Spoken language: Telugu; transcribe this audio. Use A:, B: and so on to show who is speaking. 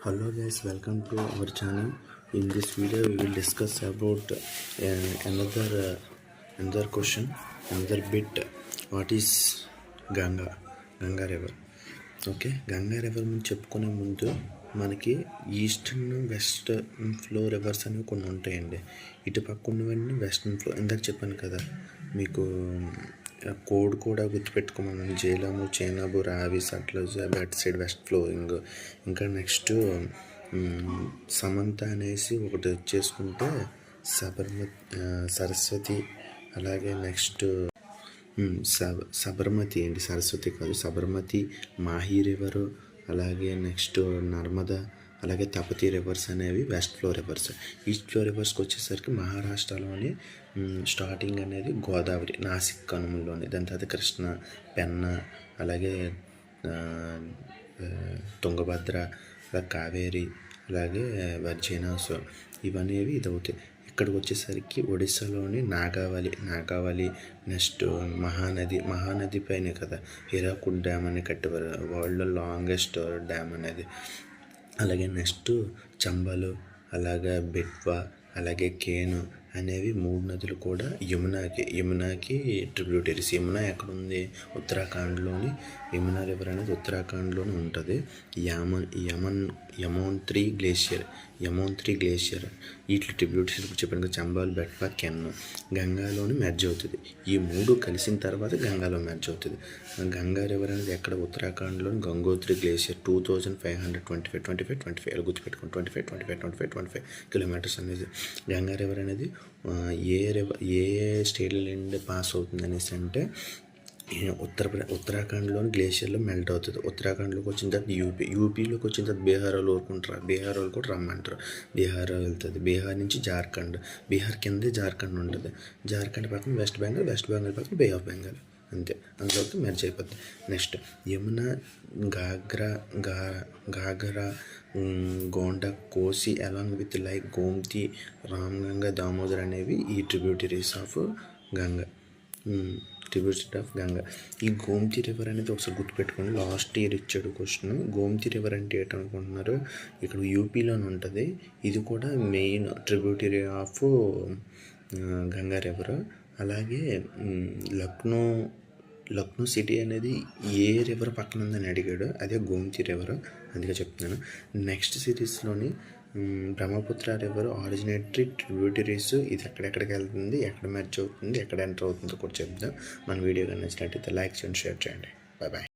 A: Hello guys, welcome to our channel. In this video we will discuss about another question, another bit. What is Ganga river? Okay, Ganga river ముందు చెప్పుకునే ముందు మనకి ఈస్టర్న్ వెస్టర్న్ ఫ్లో రివర్స్ అనేవి కొన్ని ఉంటాయండి. ఇటు పక్క ఉన్నవన్నీ వెస్టర్న్ ఫ్లో. ఇందాక చెప్పాను కదా మీకు కోడ్ కూడా గుర్తుపెట్టుకోమని, జేలము, చేనాబు, రావి, సట్లజ్, అటు సైడ్ వెస్ట్ ఫ్లోయింగ్. ఇంకా నెక్స్ట్ సమంత అనేసి ఒకటి వచ్చేసుకుంటే సరస్వతి, అలాగే నెక్స్ట్ సబర్మతి అండి, సరస్వతి కాదు సబర్మతి, మాహీ రివరు, అలాగే నెక్స్ట్ నర్మదా, అలాగే తపతి రివర్స్ అనేవి west flow rivers. East flow రివర్స్కి వచ్చేసరికి మహారాష్ట్రలోని స్టార్టింగ్ అనేది గోదావరి, నాసిక్ కనుమల్లోని, దాని తర్వాత కృష్ణ, పెన్న, అలాగే తుంగభద్ర, కావేరి, అలాగే వర్జీనాసు, ఇవనేవి ఇదవుతాయి. ఇక్కడికి వచ్చేసరికి ఒడిస్సాలోని నాగావళి, నెక్స్ట్ మహానది పైన కదా హీరాకుడ్ డ్యామ్ అని కట్టేవారు, వరల్డ్లో లాంగెస్ట్ డ్యామ్ అనేది. అలాగే నెక్స్ట్ చంబలు, అలాగే బెట్వా, అలాగే కేను అనేవి 3 నదులు కూడా యమునాకి ట్రిబ్యూటరీస్. యమునా ఎక్కడ ఉంది? ఉత్తరాఖండ్లోని యమునా రివర్ అనేది ఉత్తరాఖండ్లోనే ఉంటుంది. యమోంత్రి గ్లేషియర్ వీటి ట్రిబ్యూటరీస్ చెప్పాను. చంబాల్, బెట్వా, కెన్ను గంగాలోని మెర్జ్ అవుతుంది. ఈ 3 కలిసిన తర్వాత గంగాలో మెర్జ్ అవుతుంది. గంగా రివర్ అనేది ఎక్కడ? ఉత్తరాఖండ్లోని గంగోత్రి గ్లేషియర్ 2525 అలా గుర్తుపెట్టుకోండి. 25 కిలోమీటర్స్ అనేది గంగా రివర్ అనేది ఏ స్టేట్ల నుండి పాస్ అవుతుంది అనేసి అంటే ఉత్తరాఖండ్లోని గ్లేషియర్లో మెల్ట్ అవుతుంది. ఉత్తరాఖండ్లోకి వచ్చిన తర్వాత యూపీలోకి వచ్చిన తర్వాత బీహార్ వాళ్ళు ఊరుకుంటారు. బీహార్ వాళ్ళు కూడా రమ్మంటారు. బీహార్ వెళ్తుంది. బీహార్ నుంచి జార్ఖండ్, బీహార్ కిందే జార్ఖండ్ ఉంటుంది. జార్ఖండ్ పక్కన వెస్ట్ బెంగాల్ పక్కన బే ఆఫ్ బెంగాల్, అంతే. అందులోకి మెర్జ్ అయిపోతుంది. Next Yamuna, Ghaghara, Gonda, Kosi, along with like Gomti, Ramganga, Damodar అనేవి ఈ ట్రిబ్యూటరీస్ ఆఫ్ గంగా. ఈ గోమ్తి రివర్ అనేది ఒకసారి గుర్తుపెట్టుకోండి. లాస్ట్ ఇయర్ ఇచ్చాడు క్వశ్చన్. గోమ్తి రివర్ అంటే ఏంటనుకుంటున్నారు? ఇక్కడ యూపీలోనే ఉంటుంది. ఇది కూడా main tributary of Ganga river. అలాగే లక్నో సిటీ అనేది ఏ రివర్ పక్కన ఉందని అడిగాడు, అదే గోమ్తి రివర్, అందుకే చెప్తున్నాను. నెక్స్ట్ సిరీస్లోని బ్రహ్మపుత్ర రివర్ ఆరిజినేటరీ ట్రిబ్యూటరీస్, ఇది ఎక్కడెక్కడికి వెళ్తుంది, ఎక్కడ మెర్జ్ అవుతుంది, ఎక్కడ ఎంటర్ అవుతుందో కూడా చెప్దాం. మన వీడియో నచ్చినట్టయితే లైక్ చేయండి, షేర్ చేయండి. బాయ్.